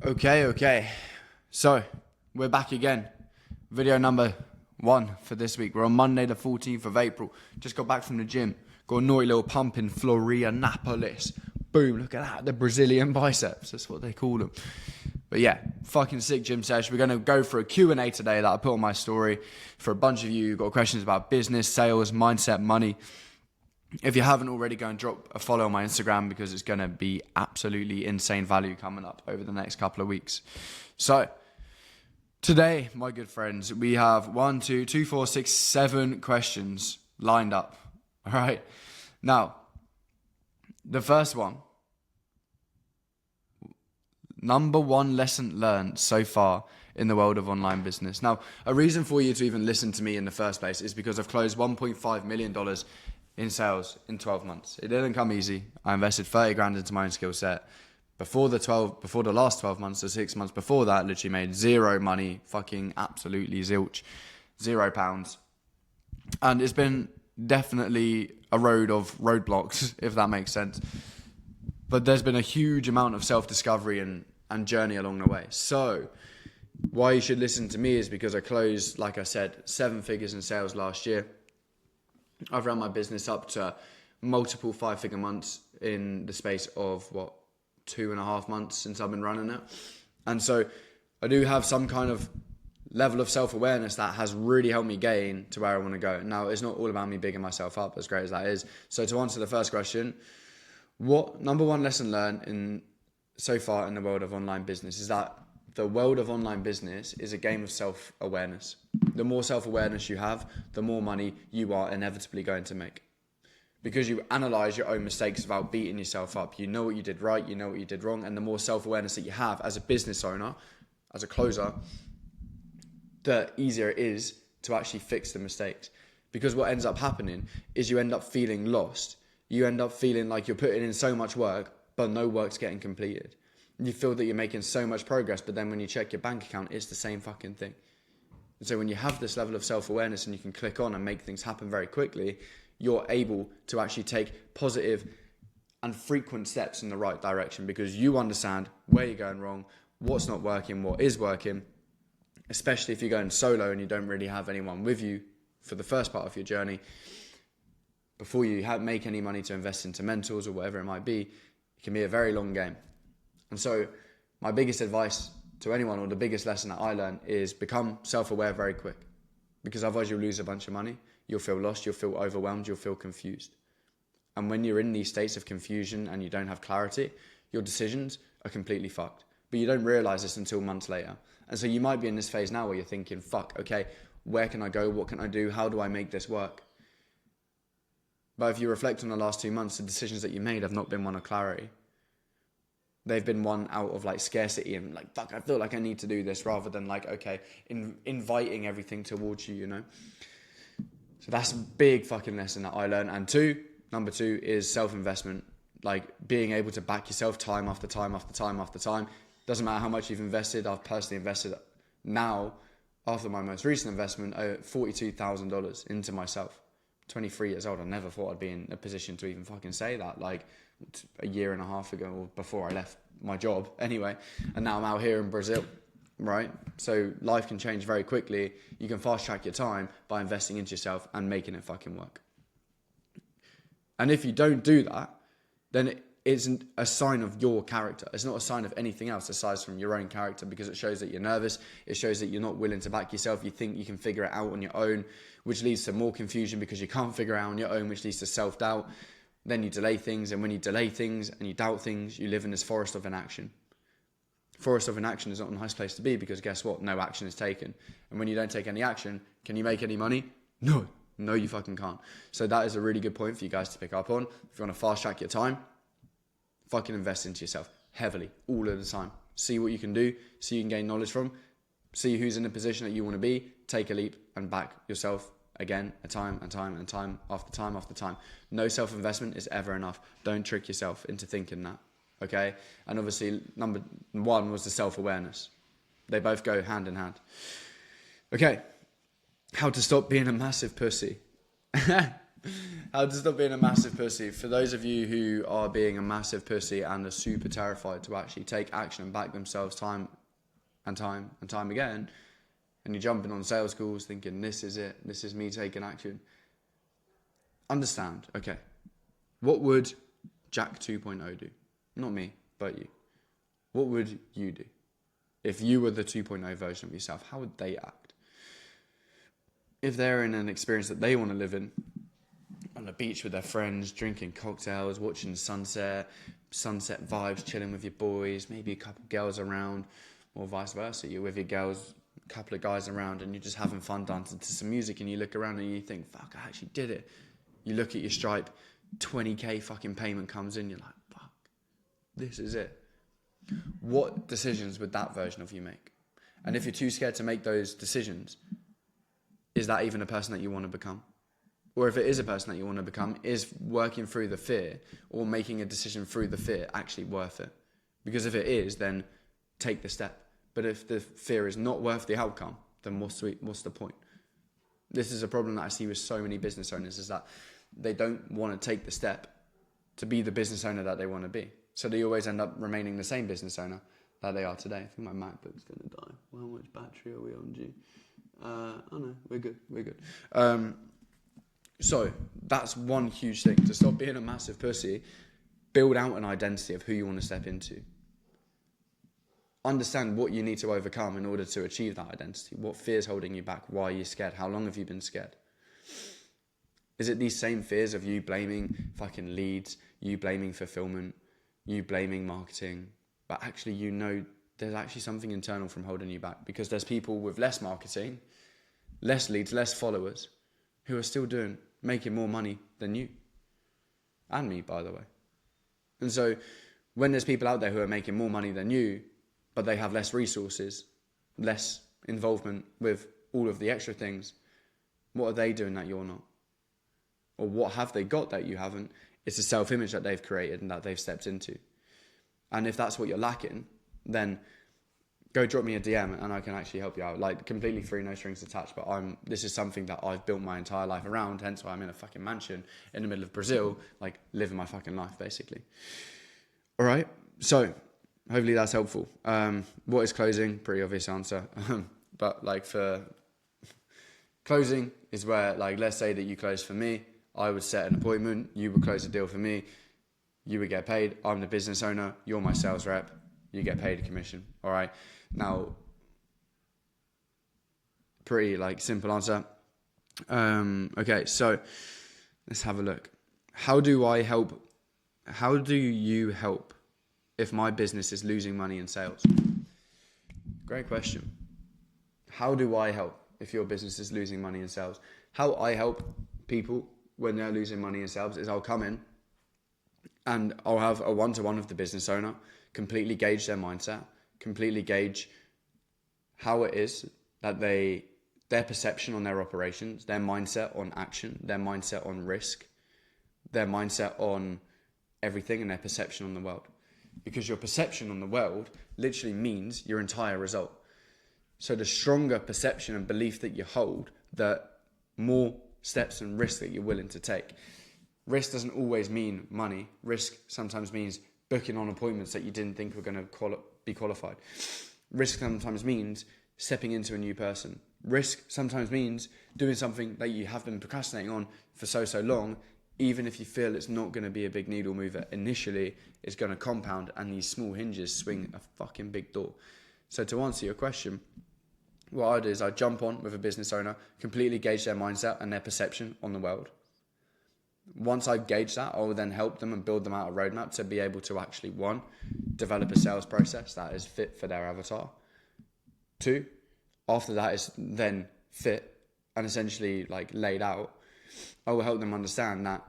Okay. So, we're back again. Video number 1 for this week. We're on Monday the 14th of April. Just got back from the gym. Got a naughty little pump in Florianopolis. Boom, look at that. The Brazilian biceps. That's what they call them. But yeah, fucking sick gym session. We're going to go for a Q&A today that I put on my story for a bunch of you who got questions about business, sales, mindset, money. If you haven't already, go and drop a follow on my Instagram because it's going to be absolutely insane value coming up over the next couple of weeks. So, today, my good friends, we have 1, 2, 2, 4, 6, 7 questions lined up. All right. Now, the first one. Number 1 lesson learned so far in the world of online business. Now, a reason for you to even listen to me in the first place is because I've closed $1.5 million in sales in 12 months. It didn't come easy. I invested 30 grand into my own skill set. Before the last 12 months, the 6 months before that, literally made zero money, fucking absolutely zilch, £0. And it's been definitely a road of roadblocks, if that makes sense. But there's been a huge amount of self-discovery and journey along the way. So why you should listen to me is because I closed, like I said, 7 figures in sales last year. I've run my business up to multiple 5-figure months in the space of, 2.5 months since I've been running it. And so I do have some kind of level of self-awareness that has really helped me gain to where I want to go. Now, it's not all about me bigging myself up, as great as that is. So to answer the first question, what number 1 lesson learned so far in the world of online business is that the world of online business is a game of self-awareness. The more self-awareness you have, the more money you are inevitably going to make. Because you analyze your own mistakes without beating yourself up. You know what you did right, you know what you did wrong, and the more self-awareness that you have as a business owner, as a closer, the easier it is to actually fix the mistakes. Because what ends up happening is you end up feeling lost. You end up feeling like you're putting in so much work, but no work's getting completed. You feel that you're making so much progress, but then when you check your bank account, it's the same fucking thing. And so when you have this level of self-awareness and you can click on and make things happen very quickly, you're able to actually take positive and frequent steps in the right direction because you understand where you're going wrong, what's not working, what is working, especially if you're going solo and you don't really have anyone with you for the first part of your journey. Before you make any money to invest into mentors or whatever it might be, it can be a very long game. And so my biggest advice to anyone, or the biggest lesson that I learned, is become self-aware very quick. Because otherwise you'll lose a bunch of money, you'll feel lost, you'll feel overwhelmed, you'll feel confused. And when you're in these states of confusion and you don't have clarity, your decisions are completely fucked. But you don't realize this until months later. And so you might be in this phase now where you're thinking, fuck, okay, where can I go? What can I do? How do I make this work? But if you reflect on the last 2 months, the decisions that you made have not been one of clarity. They've been one out of like scarcity and like, fuck, I feel like I need to do this, rather than like, okay, inviting everything towards you, you know? So that's a big fucking lesson that I learned. And number 2 is self-investment. Like being able to back yourself time after time after time after time. Doesn't matter how much you've invested. I've personally invested now, after my most recent investment, $42,000 into myself. 23 years old, I never thought I'd be in a position to even fucking say that, like a year and a half ago, or before I left my job anyway. And now I'm out here in Brazil, right? So life can change very quickly. You can fast track your time by investing into yourself and making it fucking work. And if you don't do that, then it isn't a sign of your character. It's not a sign of anything else aside from your own character, because it shows that you're nervous. It shows that you're not willing to back yourself. You think you can figure it out on your own, which leads to more confusion because you can't figure it out on your own, which leads to self-doubt. Then you delay things, and when you delay things and you doubt things, you live in this forest of inaction. Forest of inaction is not a nice place to be, because guess what? No action is taken. And when you don't take any action, can you make any money? No, you fucking can't. So that is a really good point for you guys to pick up on. If you want to fast track your time, fucking invest into yourself heavily, all of the time. See what you can do, see who you can gain knowledge from, see who's in the position that you want to be, take a leap and back yourself again, time after time after time. No self-investment is ever enough. Don't trick yourself into thinking that, okay? And obviously, number 1 was the self-awareness. They both go hand in hand. Okay, how to stop being a massive pussy. How to stop being a massive pussy. For those of you who are being a massive pussy and are super terrified to actually take action and back themselves time and time again, and you're jumping on sales calls thinking, this is it, this is me taking action. Understand, okay, what would Jack 2.0 do? Not me, but you. What would you do? If you were the 2.0 version of yourself, how would they act? If they're in an experience that they want to live in, on the beach with their friends, drinking cocktails, watching sunset vibes, chilling with your boys, maybe a couple of girls around, or vice versa. You're with your girls, a couple of guys around, and you're just having fun dancing to some music, and you look around and you think, fuck, I actually did it. You look at your Stripe, 20k fucking payment comes in, you're like, fuck, this is it. What decisions would that version of you make? And if you're too scared to make those decisions, is that even a person that you want to become? Or if it is a person that you want to become, is working through the fear or making a decision through the fear actually worth it? Because if it is, then take the step. But if the fear is not worth the outcome, then what's the point? This is a problem that I see with so many business owners, is that they don't want to take the step to be the business owner that they want to be. So they always end up remaining the same business owner that they are today. I think my MacBook's going to die. Well, how much battery are we on, G? Oh no, we're good. So that's one huge thing. To stop being a massive pussy, build out an identity of who you want to step into. Understand what you need to overcome in order to achieve that identity. What fear's holding you back? Why are you scared? How long have you been scared? Is it these same fears of you blaming fucking leads, you blaming fulfillment, you blaming marketing, but actually you know there's actually something internal from holding you back, because there's people with less marketing, less leads, less followers, who are still making more money than you. And me, by the way. And so when there's people out there who are making more money than you, but they have less resources, less involvement with all of the extra things, what are they doing that you're not? Or what have they got that you haven't? It's a self-image that they've created and that they've stepped into. And if that's what you're lacking, then go drop me a DM and I can actually help you out. Like, completely free, no strings attached. But this is something that I've built my entire life around. Hence why I'm in a fucking mansion in the middle of Brazil, like living my fucking life, basically. All right. So hopefully that's helpful. What is closing? Pretty obvious answer. But like, for closing is where, like, let's say that you close for me. I would set an appointment. You would close a deal for me. You would get paid. I'm the business owner. You're my sales rep. You get paid a commission. All right. Now, pretty like simple answer. Okay, so let's have a look. How do you help if my business is losing money in sales? Great question. How do I help if your business is losing money in sales? How I help people when they're losing money in sales is I'll come in and I'll have a one-to-one with the business owner, completely gauge their mindset, completely gauge how it is that their perception on their operations, their mindset on action, their mindset on risk, their mindset on everything, and their perception on the world. Because your perception on the world literally means your entire result. So the stronger perception and belief that you hold, the more steps and risks that you're willing to take. Risk doesn't always mean money. Risk sometimes means booking on appointments that you didn't think were going to be qualified. Risk sometimes means stepping into a new person. Risk sometimes means doing something that you have been procrastinating on for so long, even if you feel it's not going to be a big needle mover initially, it's going to compound, and these small hinges swing a fucking big door. So to answer your question, what I do is I jump on with a business owner, completely gauge their mindset and their perception on the world. Once I gauge that, I will then help them and build them out a roadmap to be able to actually, 1, develop a sales process that is fit for their avatar. 2, after that is then fit and essentially like laid out, I will help them understand that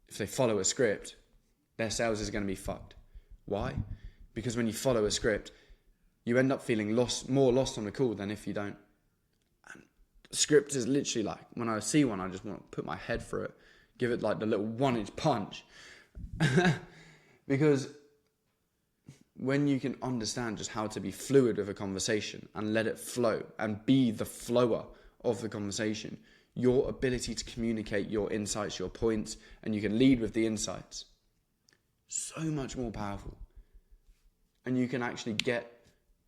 if they follow a script, their sales is going to be fucked. Why? Because when you follow a script, you end up feeling more lost on the call than if you don't. And script is literally like, when I see one, I just want to put my head through it, give it like the little 1-inch punch. Because when you can understand just how to be fluid with a conversation and let it flow and be the flower of the conversation, your ability to communicate your insights, your points, and you can lead with the insights. So much more powerful. And you can actually get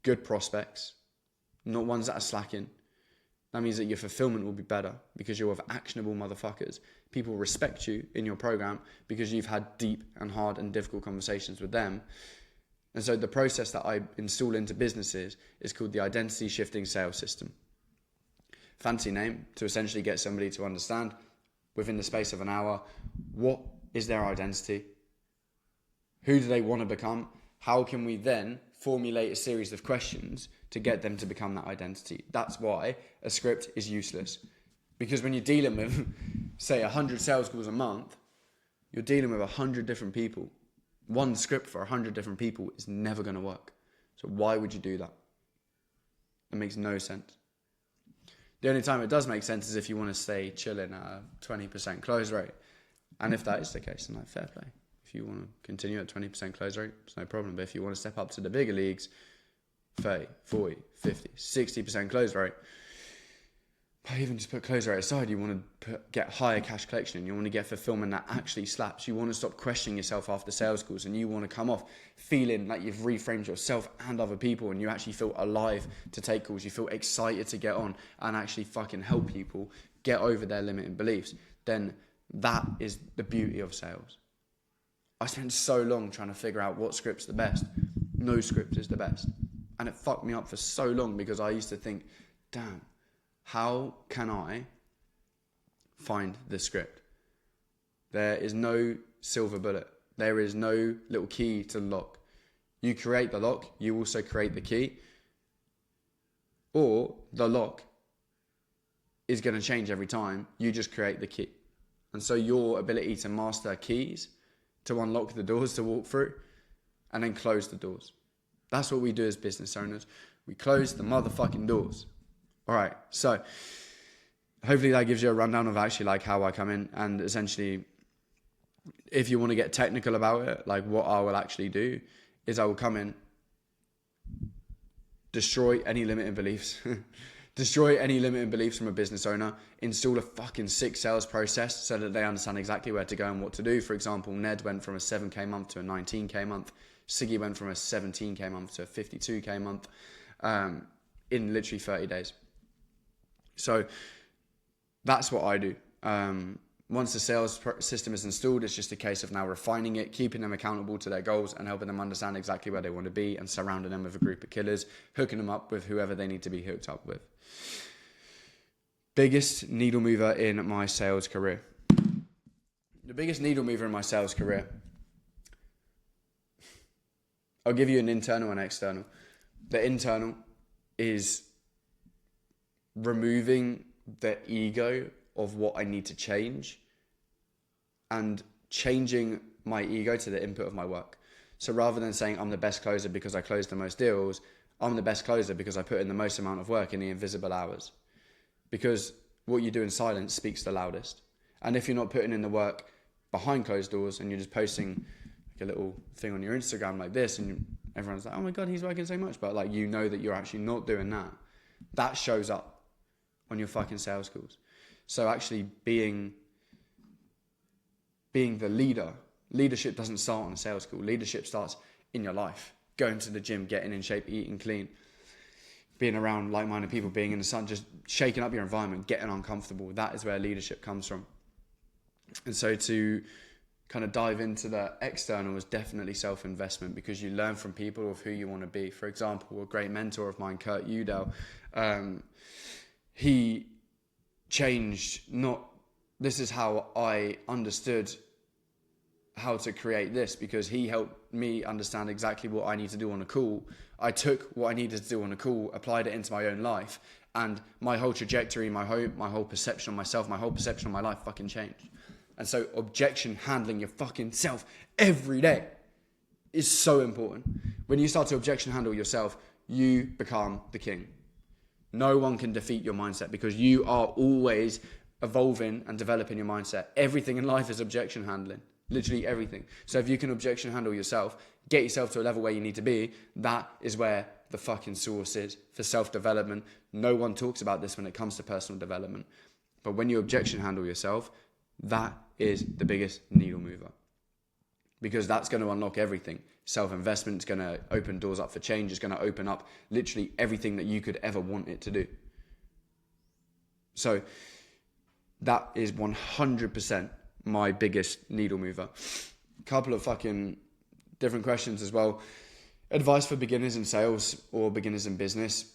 good prospects, not ones that are slacking. That means that your fulfillment will be better because you're with actionable motherfuckers. People respect you in your program because you've had deep and hard and difficult conversations with them. And so the process that I install into businesses is called the identity shifting sales system. Fancy name to essentially get somebody to understand within the space of an hour, what is their identity? Who do they want to become? How can we then formulate a series of questions to get them to become that identity? That's why a script is useless. Because when you're dealing with, say, 100 sales calls a month, you're dealing with 100 different people. One script for 100 different people is never going to work. So why would you do that? It makes no sense. The only time it does make sense is if you want to stay chilling at a 20% close rate. And if that is the case, then fair play. If you want to continue at 20% close rate, it's no problem. But if you want to step up to the bigger leagues, 30, 40, 50, 60% close rate, but even just put close rate aside, you want to get higher cash collection. You want to get fulfillment that actually slaps. You want to stop questioning yourself after sales calls, and you want to come off feeling like you've reframed yourself and other people, and you actually feel alive to take calls. You feel excited to get on and actually fucking help people get over their limiting beliefs. Then that is the beauty of sales. I spent so long trying to figure out what script's the best. No script is the best. And it fucked me up for so long because I used to think, damn, how can I find the script? There is no silver bullet. There is no little key to the lock. You create the lock, you also create the key. Or the lock is going to change every time. You just create the key. And so your ability to master keys, to unlock the doors to walk through, and then close the doors. That's what we do as business owners. We close the motherfucking doors. All right, so hopefully that gives you a rundown of actually like how I come in, and essentially if you want to get technical about it, like what I will actually do is I will come in, destroy any limiting beliefs, destroy any limiting beliefs from a business owner, install a fucking sick sales process so that they understand exactly where to go and what to do. For example, Ned went from a 7K month to a 19K month. Siggy went from a 17K month to a 52K month in literally 30 days. So that's what I do. Once the sales system is installed, it's just a case of now refining it, keeping them accountable to their goals and helping them understand exactly where they want to be, and surrounding them with a group of killers, hooking them up with whoever they need to be hooked up with. Biggest needle mover in my sales career. The biggest needle mover in my sales career. I'll give you an internal and external. The internal is removing the ego of what I need to change and changing my ego to the input of my work. So rather than saying I'm the best closer because I close the most deals, I'm the best closer because I put in the most amount of work in the invisible hours. Because what you do in silence speaks the loudest. And if you're not putting in the work behind closed doors and you're just posting like a little thing on your Instagram like this, and everyone's like, oh my God, he's working so much. But like, you know that you're actually not doing that. That shows up on your fucking sales calls. So actually being the leader, leadership doesn't start on a sales call. Leadership starts in your life. Going to the gym, getting in shape, eating clean, being around like-minded people, being in the sun, just shaking up your environment, getting uncomfortable. That is where leadership comes from. And so to kind of dive into the external is definitely self-investment, because you learn from people of who you want to be. For example, a great mentor of mine, Kurt Udell, he changed this is how I understood how to create this, because he helped me understand exactly what I need to do on a call. I took what I needed to do on a call, applied it into my own life, and my whole trajectory, my whole perception of myself, my whole perception of my life fucking changed. And so objection handling your fucking self every day is so important. When you start to objection handle yourself, you become the king. No one can defeat your mindset, because you are always evolving and developing your mindset. Everything in life is objection handling. Literally everything. So if you can objection handle yourself, get yourself to a level where you need to be, that is where the fucking source is for self-development. No one talks about this when it comes to personal development. But when you objection handle yourself, that is the biggest needle mover, because that's going to unlock everything. Self-investment is going to open doors up for change. It's going to open up literally everything that you could ever want it to do. So that is 100% my biggest needle mover. A couple of fucking different questions as well. Advice for beginners in sales or beginners in business.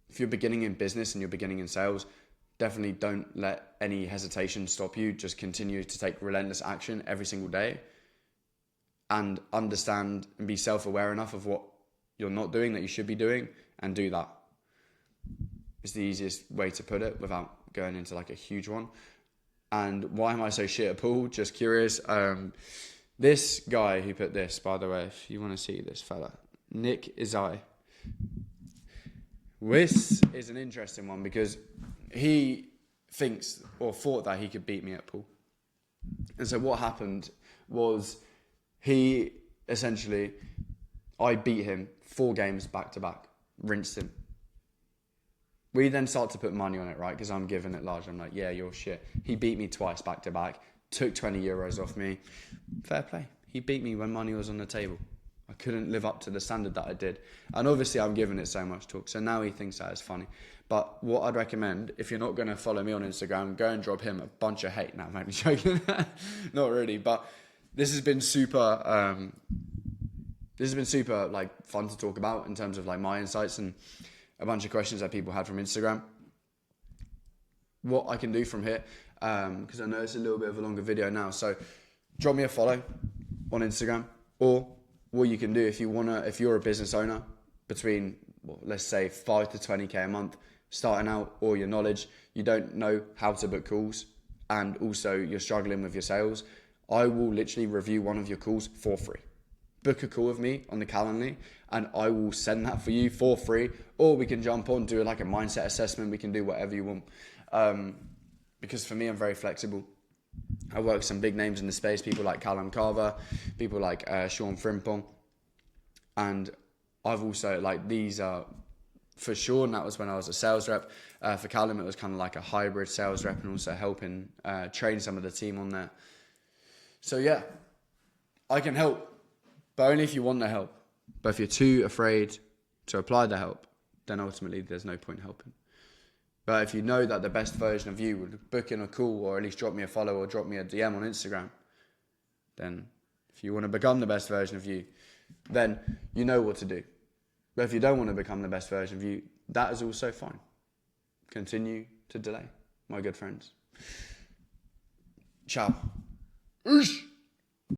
If you're beginning in business and you're beginning in sales, definitely don't let any hesitation stop you. Just continue to take relentless action every single day and understand and be self-aware enough of what you're not doing that you should be doing, and do that. It's the easiest way to put it without going into like a huge one. And why am I so shit at pool? Just curious. This guy who put this, by the way, if you want to see this fella, Nick Izai. This is an interesting one because he thinks or thought that he could beat me at pool. And so what happened was I beat him 4 games back to back, rinsed him. We then start to put money on it, right? Because I'm giving it large. I'm like, yeah, you're shit. He beat me twice back to back, took 20 euros off me. Fair play. He beat me when money was on the table. I couldn't live up to the standard that I did. And obviously I'm giving it so much talk. So now he thinks that is funny. But what I'd recommend, if you're not going to follow me on Instagram, go and drop him a bunch of hate. Now, I'm only joking. Not really. But this has been super like fun to talk about in terms of like my insights and a bunch of questions that people had from Instagram. What I can do from here, because I know it's a little bit of a longer video now, so drop me a follow on Instagram, or what you can do if you're a business owner between, let's say 5 to 20k a month, starting out, or your knowledge, you don't know how to book calls, and also you're struggling with your sales, I will literally review one of your calls for free. Book a call with me on the Calendly and I will send that for you for free, or we can jump on, do like a mindset assessment. We can do whatever you want. Because for me, I'm very flexible. I work with some big names in the space, people like Callum Carver, people like Sean Frimpong. And I've also, like, these are for Sean, that was when I was a sales rep. For Callum, it was kind of like a hybrid sales rep and also helping train some of the team on there. So yeah, I can help, but only if you want the help. But if you're too afraid to apply the help, then ultimately there's no point helping. But if you know that the best version of you would book in a call, or at least drop me a follow or drop me a DM on Instagram, then if you want to become the best version of you, then you know what to do. But if you don't want to become the best version of you, that is also fine. Continue to delay, my good friends. Ciao. Oosh.